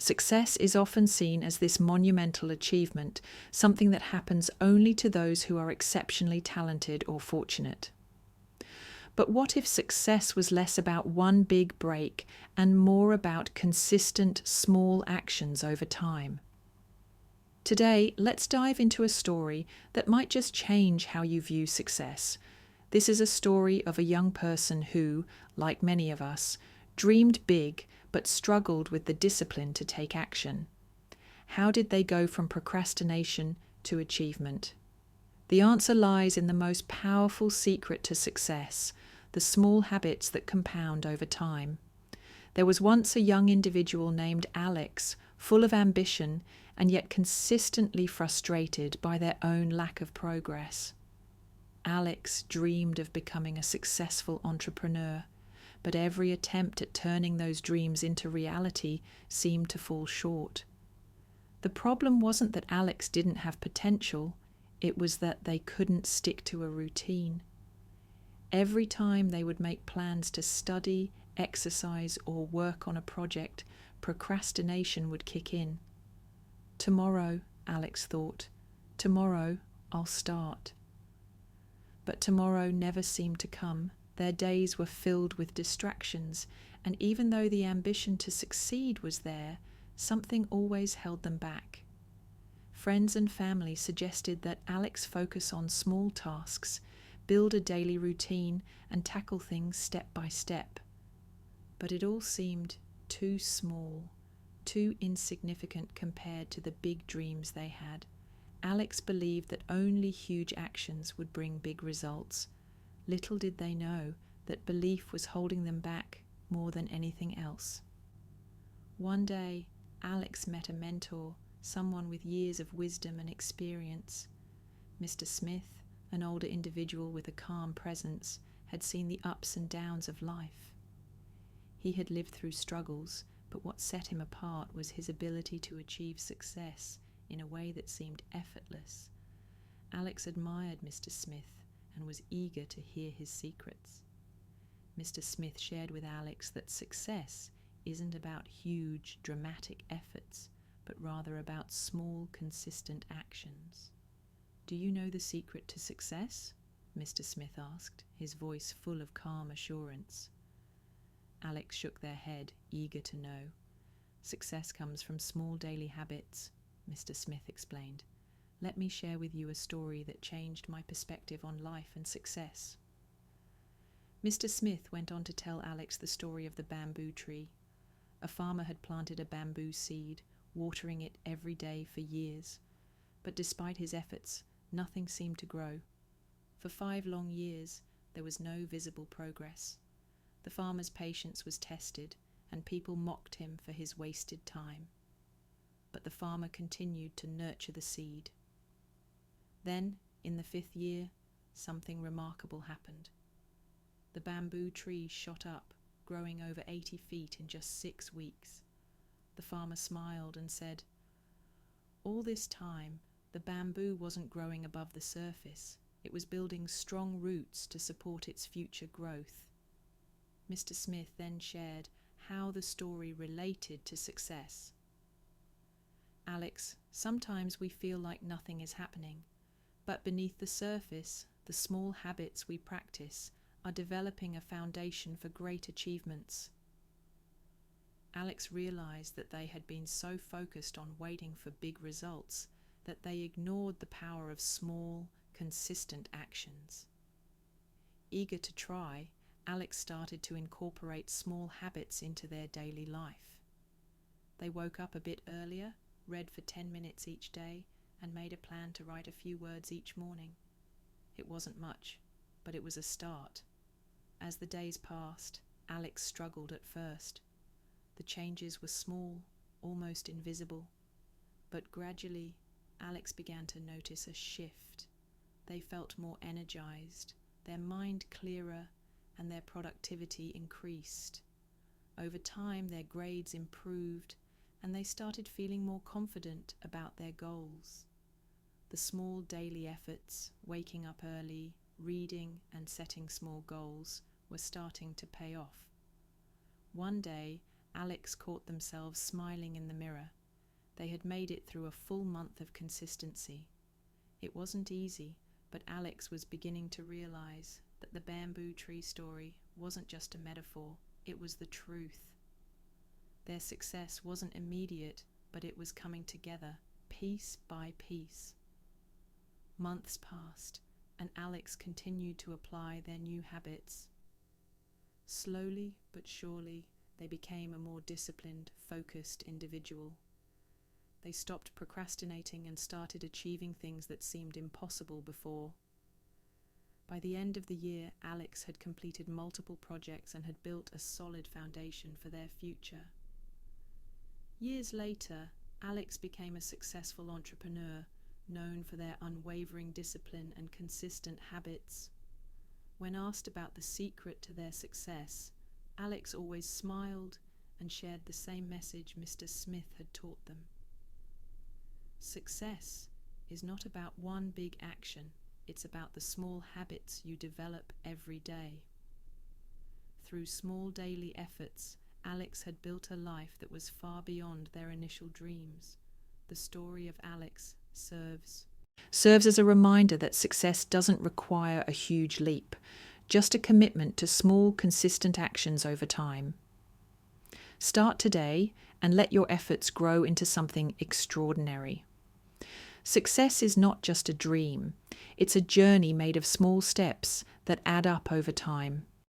Success is often seen as this monumental achievement, something that happens only to those who are exceptionally talented or fortunate. But what if success was less about one big break and more about consistent, small actions over time? Today, let's dive into a story that might just change how you view success. This is a story of a young person who, like many of us, dreamed big but struggled with the discipline to take action. How did they go from procrastination to achievement? The answer lies in the most powerful secret to success, the small habits that compound over time. There was once a young individual named Alex, full of ambition and yet consistently frustrated by their own lack of progress. Alex dreamed of becoming a successful entrepreneur, but every attempt at turning those dreams into reality seemed to fall short. The problem wasn't that Alex didn't have potential, it was that they couldn't stick to a routine. Every time they would make plans to study, exercise, or work on a project, procrastination would kick in. Tomorrow, Alex thought, tomorrow I'll start. But tomorrow never seemed to come. Their days were filled with distractions, and even though the ambition to succeed was there, something always held them back. Friends and family suggested that Alex focus on small tasks, build a daily routine, and tackle things step by step. But it all seemed too small, too insignificant compared to the big dreams they had. Alex believed that only huge actions would bring big results. Little did they know that belief was holding them back more than anything else. One day, Alex met a mentor, someone with years of wisdom and experience. Mr. Smith, an older individual with a calm presence, had seen the ups and downs of life. He had lived through struggles, but what set him apart was his ability to achieve success in a way that seemed effortless. Alex admired Mr. Smith and was eager to hear his secrets. Mr. Smith shared with Alex that success isn't about huge, dramatic efforts, but rather about small, consistent actions. "Do you know the secret to success?" Mr. Smith asked, his voice full of calm assurance. Alex shook their head, eager to know. "Success comes from small daily habits," Mr. Smith explained. "Let me share with you a story that changed my perspective on life and success." Mr. Smith went on to tell Alex the story of the bamboo tree. A farmer had planted a bamboo seed, watering it every day for years. But despite his efforts, nothing seemed to grow. For 5 long years, there was no visible progress. The farmer's patience was tested, and people mocked him for his wasted time. But the farmer continued to nurture the seed. Then, in the 5th year, something remarkable happened. The bamboo tree shot up, growing over 80 feet in just 6 weeks. The farmer smiled and said, "All this time, the bamboo wasn't growing above the surface. It was building strong roots to support its future growth." Mr. Smith then shared how the story related to success. "Alex, sometimes we feel like nothing is happening, but beneath the surface, the small habits we practice are developing a foundation for great achievements." Alex realized that they had been so focused on waiting for big results that they ignored the power of small, consistent actions. Eager to try, Alex started to incorporate small habits into their daily life. They woke up a bit earlier, read for 10 minutes each day, and made a plan to write a few words each morning. It wasn't much, but it was a start. As the days passed, Alex struggled at first. The changes were small, almost invisible, but gradually Alex began to notice a shift. They felt more energized, their mind clearer, and their productivity increased. Over time, their grades improved, and they started feeling more confident about their goals. The small daily efforts, waking up early, reading, and setting small goals, were starting to pay off. One day, Alex caught themselves smiling in the mirror. They had made it through a full month of consistency. It wasn't easy, but Alex was beginning to realize that the bamboo tree story wasn't just a metaphor, it was the truth. Their success wasn't immediate, but it was coming together, piece by piece. Months passed, and Alex continued to apply their new habits. Slowly but surely, they became a more disciplined, focused individual. They stopped procrastinating and started achieving things that seemed impossible before. By the end of the year, Alex had completed multiple projects and had built a solid foundation for their future. Years later, Alex became a successful entrepreneur, known for their unwavering discipline and consistent habits. When asked about the secret to their success, Alex always smiled and shared the same message Mr. Smith had taught them. Success is not about one big action, it's about the small habits you develop every day. Through small daily efforts, Alex had built a life that was far beyond their initial dreams. The story of Alex serves as a reminder that success doesn't require a huge leap, just a commitment to small, consistent actions over time. Start today and let your efforts grow into something extraordinary. Success is not just a dream, it's a journey made of small steps that add up over time.